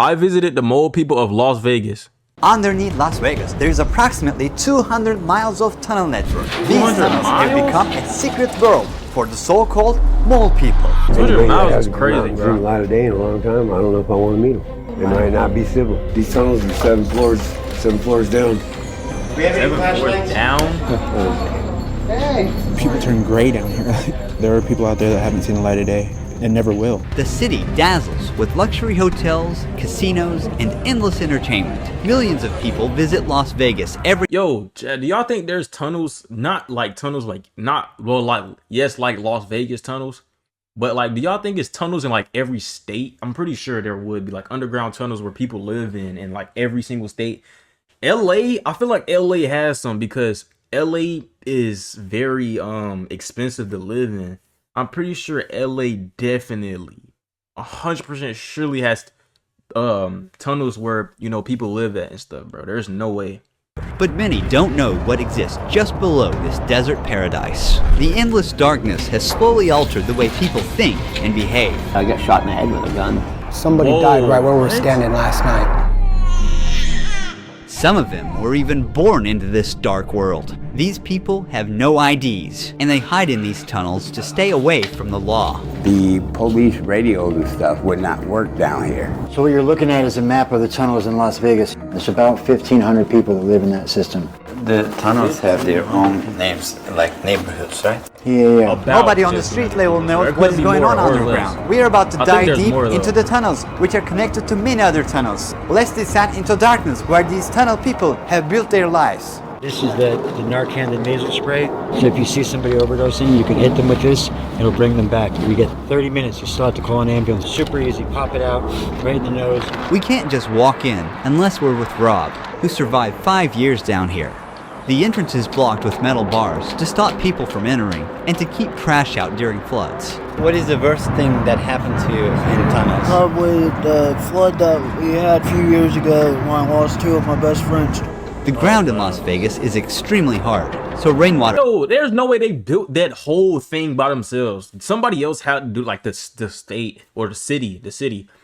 I visited the mole people of Las Vegas. Underneath Las Vegas, there is approximately 200 miles of tunnel network. These tunnels have become a secret world for the so-called mole people. 200 miles is crazy, bro. Seen the light of day in a long time. I don't know if I want to meet them. They might not be civil. These tunnels are 7 floors down. We have any flashlights? Down? Hey! People turn gray down here. There are people out there that haven't seen the light of day and never will. The city dazzles with luxury hotels, casinos, and endless entertainment. Millions of people visit Las Vegas every— Yo, Chad, do y'all think there's tunnels, not like tunnels, like not, well, like, yes, like Las Vegas tunnels, but like, do y'all think it's tunnels in like every state? I'm pretty sure there would be like underground tunnels where people live in like every single state. LA, I feel like LA has some because LA is very expensive to live in. I'm pretty sure LA definitely 100% surely has tunnels where, you know, people live at and stuff, bro. There's no way. But many don't know what exists just below this desert paradise. The endless darkness has slowly altered the way people think and behave. I got shot in the head with a gun. Somebody died right where we were standing last night. Some of them were even born into this dark world. These people have no IDs, and they hide in these tunnels to stay away from the law. The police radios and stuff would not work down here. So what you're looking at is a map of the tunnels in Las Vegas. There's about 1,500 people that live in that system. The tunnels have their own names, like neighborhoods, right? Yeah. Nobody on the street level knows what is going on underground. We are about to dive deep into the tunnels, which are connected to many other tunnels. Let's descend into darkness where these tunnel people have built their lives. This is the Narcan, the nasal spray. So if you see somebody overdosing, you can hit them with this, it'll bring them back. We get 30 minutes, you still have to call an ambulance. Super easy, pop it out, right in the nose. We can't just walk in unless we're with Rob, who survived 5 years down here. The entrance is blocked with metal bars to stop people from entering and to keep trash out during floods. What is the worst thing that happened to you in tunnels? Probably the flood that we had a few years ago when I lost 2 of my best friends. The ground in Las Vegas is extremely hard, so rainwater— No, there's no way they built that whole thing by themselves. Somebody else had to do, like the state or the city.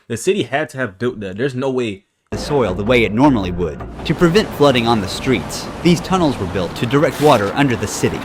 The city had to have built that. There's no way. The soil the way it normally would. To prevent flooding on the streets, these tunnels were built to direct water under the city.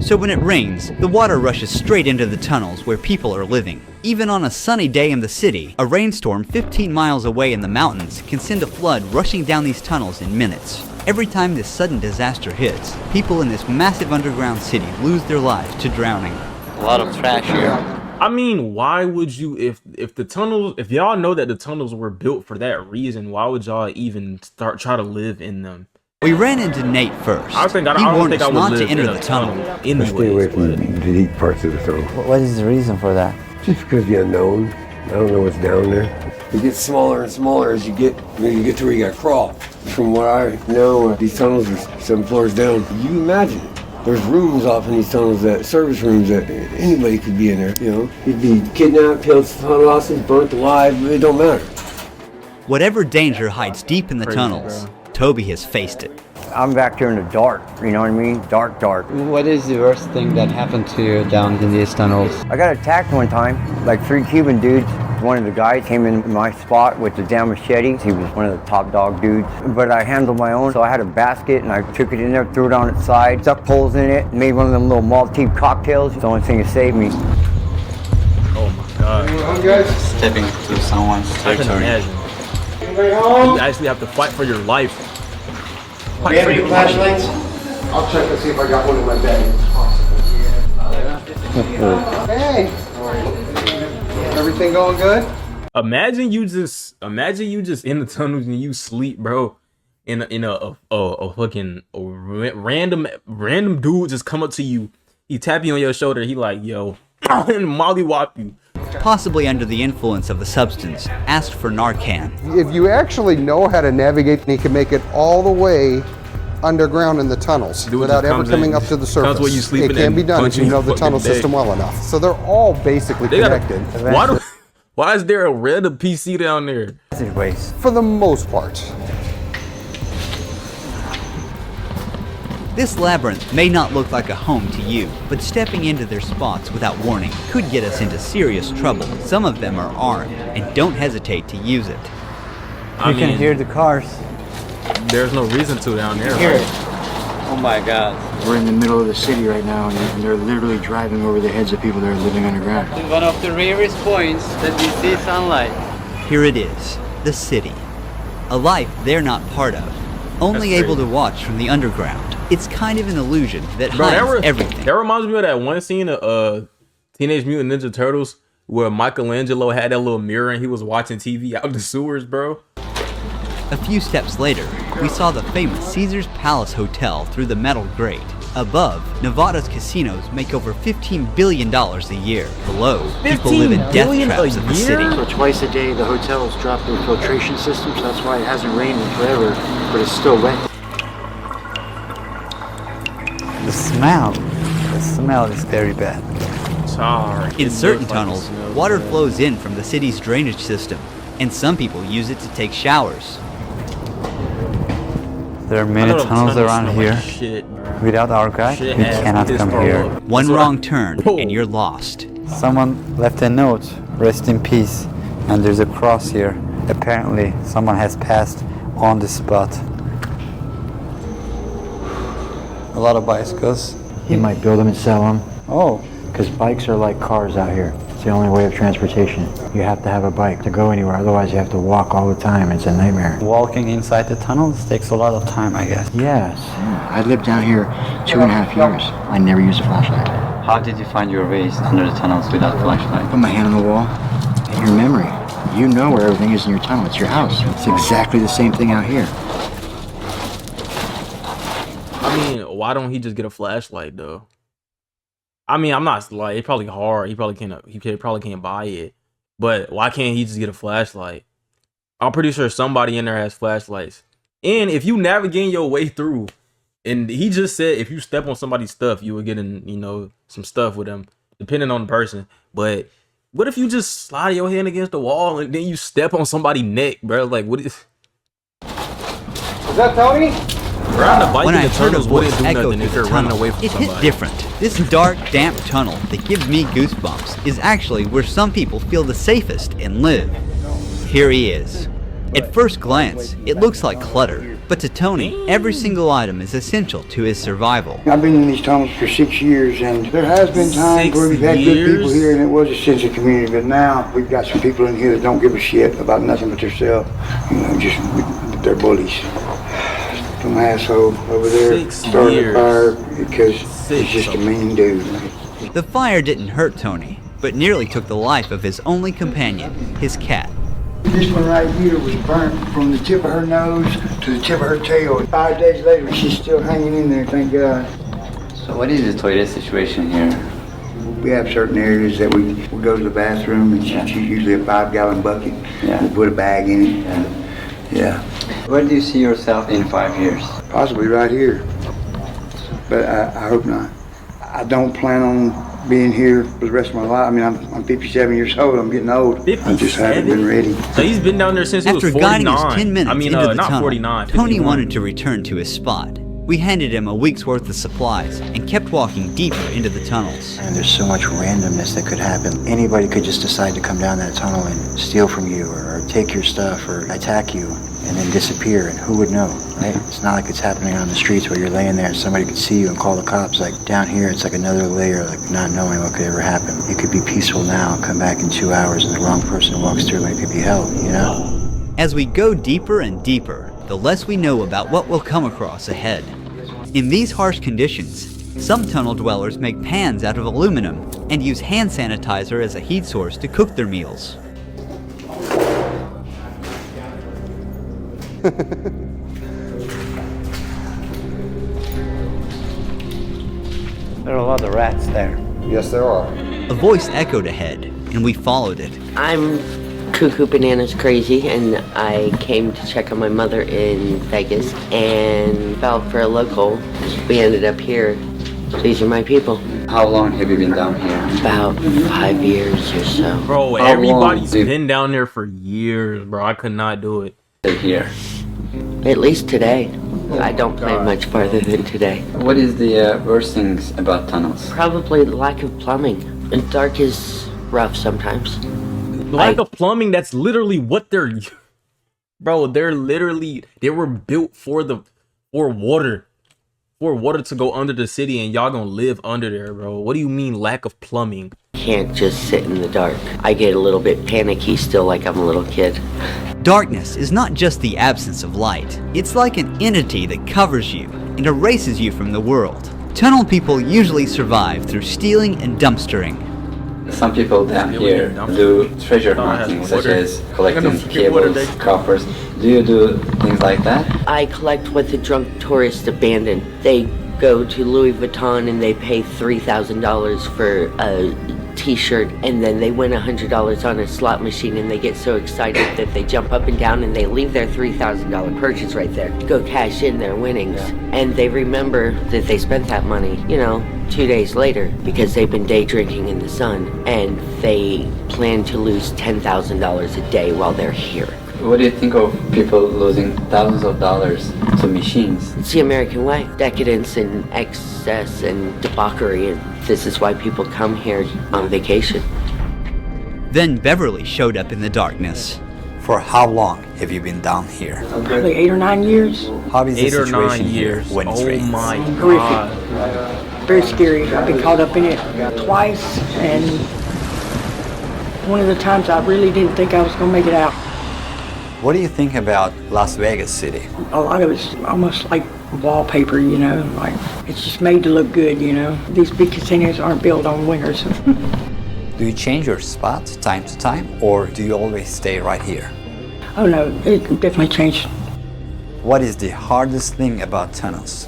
So when it rains, the water rushes straight into the tunnels where people are living. Even on a sunny day in the city, a rainstorm 15 miles away in the mountains can send a flood rushing down these tunnels in minutes. Every time this sudden disaster hits, people in this massive underground city lose their lives to drowning. A lot of trash here. I mean, why would you, if the tunnels, if y'all know that the tunnels were built for that reason, why would y'all even try to live in them? We ran into Nate first. He warned us not to enter the tunnel. Stay away from the deep parts of the tunnel. What is the reason for that? Just because the unknown. I don't know what's down there. It gets smaller and smaller as you get to where you gotta crawl. From what I know, these tunnels are 7 floors down. You imagine it. There's rooms off in these tunnels, that service rooms that anybody could be in there. You know, you'd be kidnapped, killed, hostage, burnt alive. It don't matter. Whatever danger hides deep in the tunnels, Toby has faced it. I'm back here in the dark, you know what I mean? Dark. What is the worst thing that happened to you down in these tunnels? I got attacked one time, like 3 Cuban dudes. One of the guys came in my spot with the damn machetes. He was one of the top dog dudes. But I handled my own, so I had a basket and I took it in there, threw it on its side, stuck poles in it, made one of them little Maltese cocktails. It's the only thing that saved me. Oh my God. Guys? Stepping to someone's territory. Anybody home? You actually have to fight for your life. We have any flashlights? I'll check and see if I got one in my bag. Hey! Everything going good? Imagine you just in the tunnels and you sleep, bro. In a fucking random dude just come up to you. He tap you on your shoulder. He like, yo, and mollywop you. Possibly under the influence of the substance, asked for Narcan. If you actually know how to navigate, you can make it all the way underground in the tunnels without ever coming up to the surface. It can be done if you know the tunnel system well enough. So they're all basically connected. Why is there a red PC down there? For the most part. This labyrinth may not look like a home to you, but stepping into their spots without warning could get us into serious trouble. Some of them are armed and don't hesitate to use it. You can hear the cars. There's no reason to down there. Hear right? it. Oh my God. We're in the middle of the city right now, and they're literally driving over the heads of people that are living underground. One of the rarest points that we see sunlight. Here it is, the city. A life they're not part of. Only able to watch from the underground. It's kind of an illusion that hides everything. That reminds me of that one scene of Teenage Mutant Ninja Turtles where Michelangelo had that little mirror and he was watching TV out in the sewers, bro. A few steps later, we saw the famous Caesar's Palace Hotel through the metal grate. Above, Nevada's casinos make over $15 billion a year. Below, people live in death traps of the city. So twice a day, the hotels drop their filtration system, so that's why it hasn't rained in forever, but it's still wet. The smell is very bad. Sorry. In certain tunnels, water flows in from the city's drainage system, and some people use it to take showers. There are many tunnels around here. Without our guide, we cannot come here. One wrong turn, and you're lost. Someone left a note, rest in peace, and there's a cross here. Apparently, someone has passed on the spot. A lot of bicycles. He might build them and sell them. Oh. Because bikes are like cars out here. It's the only way of transportation. You have to have a bike to go anywhere, otherwise you have to walk all the time. It's a nightmare. Walking inside the tunnels takes a lot of time, I guess. Yes. I lived down here 2.5 years. I never used a flashlight. How did you find your ways under the tunnels without flashlight? Put my hand on the wall, and your memory. You know where everything is in your tunnel. It's your house. It's exactly the same thing out here. I mean, why don't he just get a flashlight though? I mean, I'm not like it's probably hard. He probably can't buy it. But why can't he just get a flashlight? I'm pretty sure somebody in there has flashlights. And if you navigating your way through, and he just said if you step on somebody's stuff, you would get in, you know, some stuff with them, depending on the person. But what if you just slide your hand against the wall and then you step on somebody's neck, bro? Like, what is? Is that Tony? When I heard a voice echo through the tunnel, it hit different. This dark, damp tunnel that gives me goosebumps is actually where some people feel the safest and live. Here he is. At first glance, it looks like clutter, but to Tony, every single item is essential to his survival. I've been in these tunnels for 6 years, and there has been times where we've had good people here, and it was a sense of community, but now we've got some people in here that don't give a shit about nothing but themselves. You know, just, they're bullies. Some asshole over there started a fire because he's just a mean dude. The fire didn't hurt Tony, but nearly took the life of his only companion, his cat. This one right here was burnt from the tip of her nose to the tip of her tail. 5 days later, she's still hanging in there, thank God. So what is the toilet situation here? We have certain areas that we go to the bathroom, and she's usually a 5-gallon bucket. Yeah. We put a bag in it. Yeah. Where do you see yourself in 5 years? Possibly right here, but I hope not. I don't plan on being here for the rest of my life. I mean, I'm 57 years old. I'm getting old. 57? I just haven't been ready. So he's been down there since he was 49. After guiding us 10 minutes into the not tunnel, 49, Tony wanted to return to his spot. We handed him a week's worth of supplies and kept walking deeper into the tunnels. And there's so much randomness that could happen. Anybody could just decide to come down that tunnel and steal from you or take your stuff or attack you and then disappear, and who would know, right? It's not like it's happening on the streets where you're laying there and somebody could see you and call the cops. Like down here, it's like another layer, like not knowing what could ever happen. It could be peaceful now, come back in 2 hours and the wrong person walks through and it could be hell, you know? As we go deeper and deeper, the less we know about what we'll come across ahead. In these harsh conditions, some tunnel dwellers make pans out of aluminum and use hand sanitizer as a heat source to cook their meals. There are a lot of rats there. Yes, there are. A voice echoed ahead, and we followed it. I'm Cuckoo Bananas Crazy, and I came to check on my mother in Vegas and fell for a local. We ended up here. These are my people. How long have you been down here? About 5 years or so. Bro, everybody's been down there for years, bro. I could not do it. Here. At least today. I don't plan much farther than today. What is the worst things about tunnels? Probably the lack of plumbing. And dark is rough sometimes. Lack of plumbing, that's literally what they're... Bro, they were built for water. For water to go under the city, and y'all gonna live under there, bro. What do you mean lack of plumbing? Can't just sit in the dark. I get a little bit panicky still, like I'm a little kid. Darkness is not just the absence of light. It's like an entity that covers you and erases you from the world. Tunnel people usually survive through stealing and dumpstering. Some people down here do treasure hunting, such as collecting cables, coppers. Do you do things like that? I collect what the drunk tourists abandon. They go to Louis Vuitton and they pay $3,000 for a t-shirt, and then they win $100 on a slot machine, and they get so excited that they jump up and down and they leave their $3,000 purchase right there to go cash in their winnings. And they remember that they spent that money, 2 days later, because they've been day drinking in the sun, and they plan to lose $10,000 a day while they're here. What do you think of people losing thousands of dollars to machines? It's the American way. Decadence and excess and debauchery, and this is why people come here on vacation. Then Beverly showed up in the darkness. For how long have you been down here? Probably 8 or 9 years. How is the situation here when it rains? Oh my God. Horrific. Very scary. I've been caught up in it twice, and one of the times I really didn't think I was going to make it out. What do you think about Las Vegas City? A lot of it's almost like wallpaper, like it's just made to look good, These big casinos aren't built on wingers. Do you change your spot time to time, or do you always stay right here? Oh no, it definitely changed. What is the hardest thing about tunnels?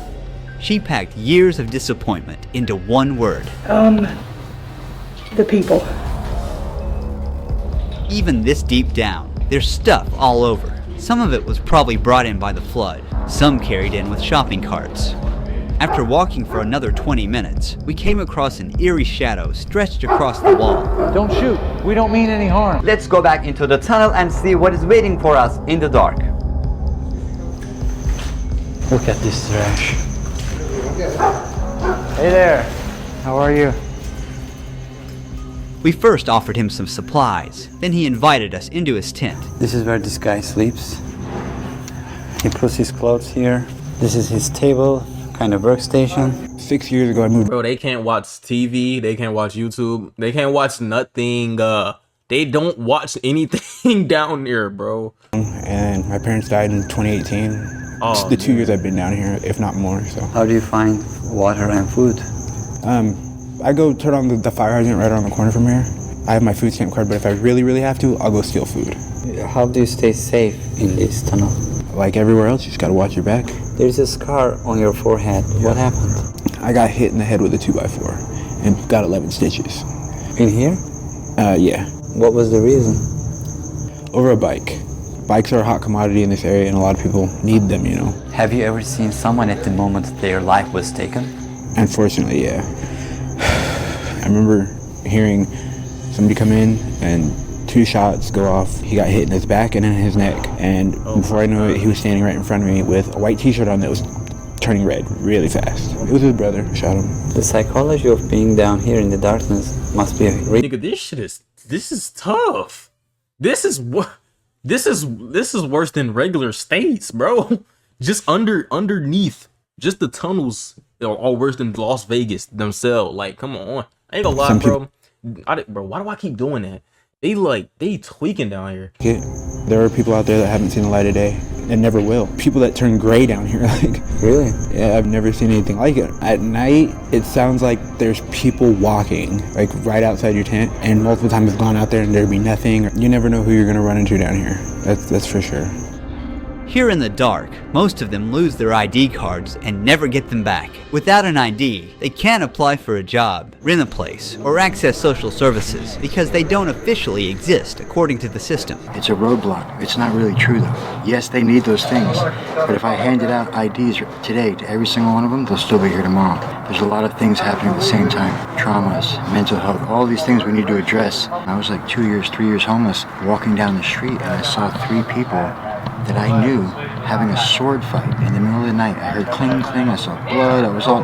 She packed years of disappointment into one word. The people. Even this deep down, there's stuff all over. Some of it was probably brought in by the flood, some carried in with shopping carts. After walking for another 20 minutes, we came across an eerie shadow stretched across the wall. Don't shoot, we don't mean any harm. Let's go back into the tunnel and see what is waiting for us in the dark. Look at this trash. Hey there, how are you? We first offered him some supplies, then he invited us into his tent. This is where this guy sleeps. He puts his clothes here. This is his table, kind of workstation. 6 years ago I moved. Bro, they can't watch TV, they can't watch YouTube, they can't watch nothing. They don't watch anything down there, bro. And my parents died in 2018. It's the 2 years I've been down here, if not more. So. How do you find water and food? I go turn on the fire hydrant right around the corner from here. I have my food stamp card, but if I really, really have to, I'll go steal food. How do you stay safe in this tunnel? Like everywhere else, you just gotta watch your back. There's a scar on your forehead. Yeah. What happened? I got hit in the head with a 2x4 and got 11 stitches. In here? Yeah. What was the reason? Over a bike. Bikes are a hot commodity in this area and a lot of people need them, Have you ever seen someone at the moment their life was taken? Unfortunately, yeah. I remember hearing somebody come in and 2 shots go off. He got hit in his back and in his neck. And before I knew it, he was standing right in front of me with a white t-shirt on that was turning red really fast. It was his brother who shot him. The psychology of being down here in the darkness must be Nigga, this is tough. This is worse than regular states, bro. Just underneath. Just the tunnels are all worse than Las Vegas themselves. Like, come on. I ain't gonna lie, bro. Bro, why do I keep doing that? They tweaking down here. There are people out there that haven't seen the light of day and never will. People that turn gray down here. Really? Yeah, I've never seen anything like it. At night, it sounds like there's people walking, like right outside your tent, and multiple times I've gone out there and there'd be nothing. You never know who you're gonna run into down here. That's for sure. Here in the dark, most of them lose their ID cards and never get them back. Without an ID, they can't apply for a job, rent a place, or access social services because they don't officially exist according to the system. It's a roadblock. It's not really true though. Yes, they need those things, but if I handed out IDs today to every single one of them, they'll still be here tomorrow. There's a lot of things happening at the same time. Traumas, mental health, all these things we need to address. I was like 2 years, 3 years homeless, walking down the street and I saw 3 people that I knew having a sword fight in the middle of the night. I heard cling, cling, I saw blood, I was all...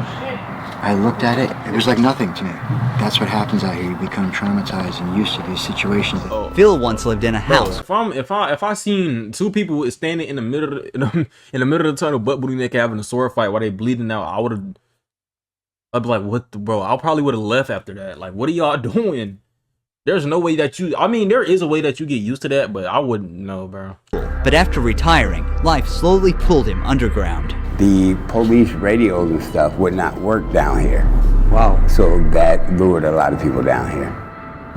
I looked at it, it was like nothing to me. That's what happens out here. You become traumatized and used to these situations. Phil once lived in a house. Bro, if I seen two people standing in the middle of the tunnel, butt booty naked, having a sword fight while they bleeding out, I'd be like, what the bro? I probably would have left after that. Like, what are y'all doing? There's no way that I mean, there is a way that you get used to that, but I wouldn't know, bro. But after retiring, life slowly pulled him underground. The police radios and stuff would not work down here. Wow. So that lured a lot of people down here.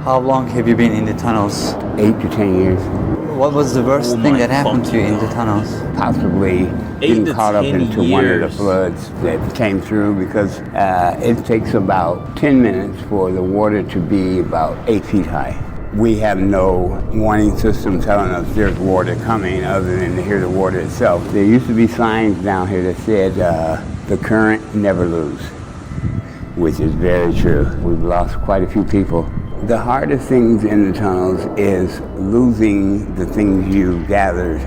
How long have you been in the tunnels? 8 to 10 years. What was the worst thing that happened to you in the tunnels? Possibly getting caught up into one of the floods that came through, because it takes about 10 minutes for the water to be about 8 feet high. We have no warning system telling us there's water coming other than to hear the water itself. There used to be signs down here that said, the current never lose, which is very true. We've lost quite a few people. The hardest things in the tunnels is losing the things you gathered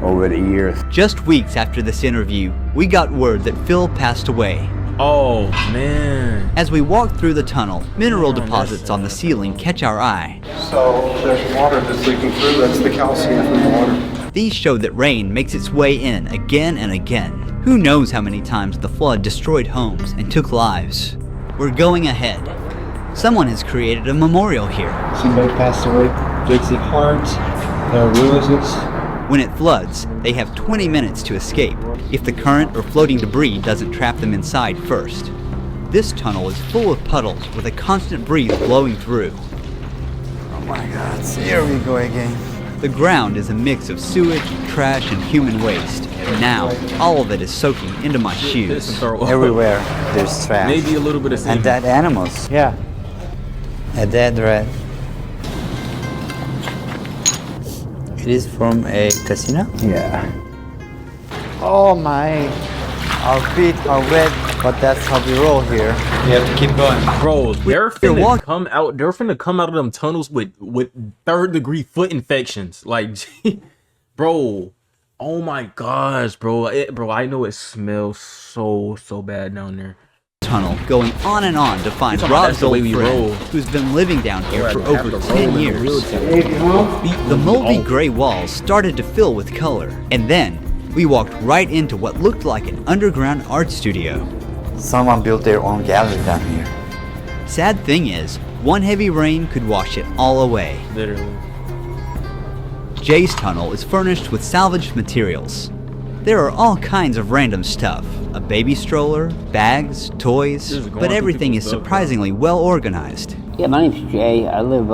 over the years. Just weeks after this interview, we got word that Phil passed away. Oh, man. As we walk through the tunnel, mineral deposits on the ceiling catch our eye. So there's water that's leaking through. That's the calcium from the water. These show that rain makes its way in again and again. Who knows how many times the flood destroyed homes and took lives. We're going ahead. Someone has created a memorial here. Somebody passed away. Dixie Hart, Ruises. When it floods, they have 20 minutes to escape, if the current or floating debris doesn't trap them inside first. This tunnel is full of puddles with a constant breeze blowing through. Oh my God, here we go again. The ground is a mix of sewage, trash, and human waste. And now, all of it is soaking into my shoes. Everywhere there's trash. Maybe a little bit of semen. And dead animals. Yeah. A dead rat. It is from a casino? Yeah. Oh my. Our feet are wet, but that's how we roll here. We have to keep going. Bro, they're finna come out of them tunnels with 3rd-degree foot infections. Like, bro, oh my gosh, bro. Bro, I know it smells so bad down there. Tunnel going on and on to find Rob's old friend, who's been living down here for over 10 years. The moldy gray walls started to fill with color, and then we walked right into what looked like an underground art studio. Someone built their own gallery down here. Sad thing is, one heavy rain could wash it all away. Literally. Jay's tunnel is furnished with salvaged materials. There are all kinds of random stuff. A baby stroller, bags, toys, but everything is surprisingly well organized. Yeah, my name's Jay. I live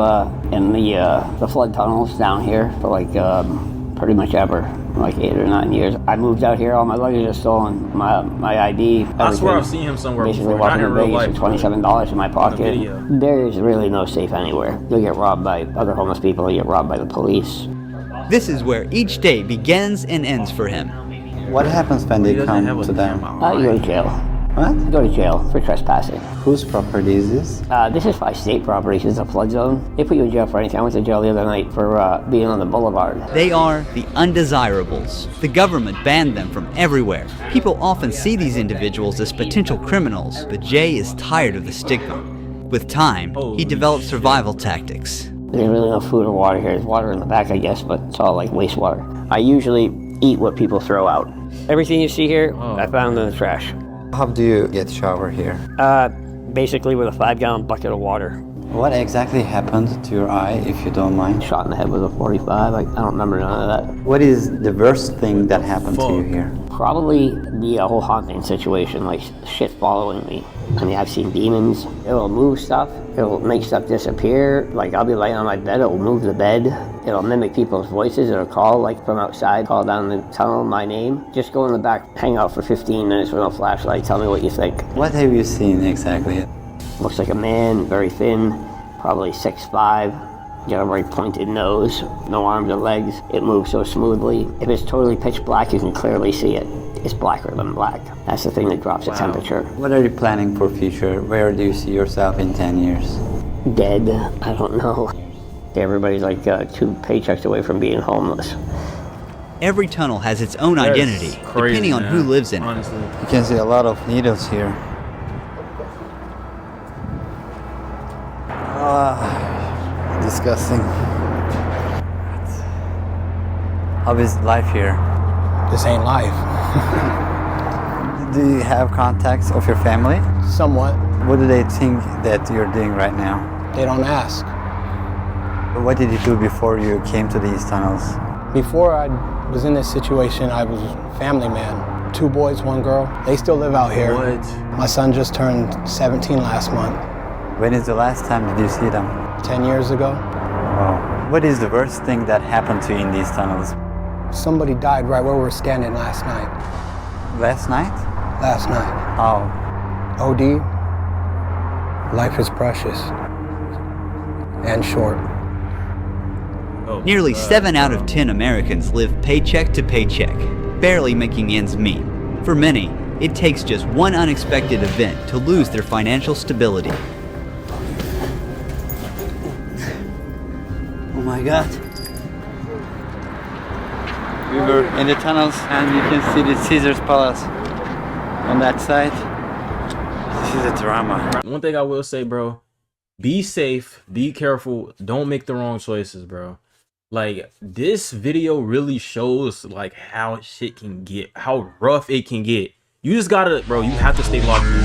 in the flood tunnels down here for like pretty much ever, like 8 or 9 years. I moved out here, all my luggage is stolen, my ID, everything. I swear I've seen him somewhere basically before, not walking in to real Vegas life. with $27 in my pocket. There's really no safe anywhere. You'll get robbed by other homeless people, you'll get robbed by the police. This is where each day begins and ends for him. What happens when they come to them? You go to jail. What? You go to jail for trespassing. Whose property is this? This is by state property. It's a flood zone. They put you in jail for anything. I went to jail the other night for being on the boulevard. They are the undesirables. The government banned them from everywhere. People often see these individuals as potential criminals, but Jay is tired of the stigma. With time, he developed survival tactics. There's really no food or water here. There's water in the back, I guess, but it's all like wastewater. I usually eat what people throw out. Everything you see here, I found in the trash. How do you get shower here? Basically with a 5-gallon bucket of water. What exactly happened to your eye, if you don't mind? Shot in the head with a .45. I don't remember none of that. What is the worst thing that happened to you here? Probably the whole haunting situation, like shit following me. I mean, I've seen demons. It'll move stuff. It'll make stuff disappear. Like, I'll be laying on my bed, it'll move the bed. It'll mimic people's voices. It'll call, like, from outside, call down the tunnel, my name. Just go in the back, hang out for 15 minutes with no flashlight. Tell me what you think. What have you seen exactly? Looks like a man, very thin, probably 6'5". Got a very pointed nose, no arms or legs. It moves so smoothly. If it's totally pitch black, you can clearly see it. It's blacker than black. That's the thing that drops the temperature. What are you planning for future? Where do you see yourself in 10 years? Dead. I don't know. Everybody's like 2 paychecks away from being homeless. Every tunnel has its own identity, depending on who lives in it. Honestly. You can see a lot of needles here. disgusting. How is life here? This ain't life. Do you have contacts of your family? Somewhat. What do they think that you're doing right now? They don't ask. What did you do before you came to these tunnels? Before I was in this situation, I was a family man. 2 boys, 1 girl. They still live out here. What? My son just turned 17 last month. When is the last time did you see them? 10 years ago. Oh. What is the worst thing that happened to you in these tunnels? Somebody died right where we were standing last night. Last night? Last night. Oh. OD. Life is precious. And short. Nearly 7 out of 10 Americans live paycheck to paycheck, barely making ends meet. For many, it takes just one unexpected event to lose their financial stability. Oh my God. We were in the tunnels and you can see the Caesar's Palace on that side. This is a drama. One thing I will say, bro, be safe, be careful, don't make the wrong choices, bro. Like, this video really shows like how shit can get, how rough it can get. You just gotta, bro, you have to stay locked in.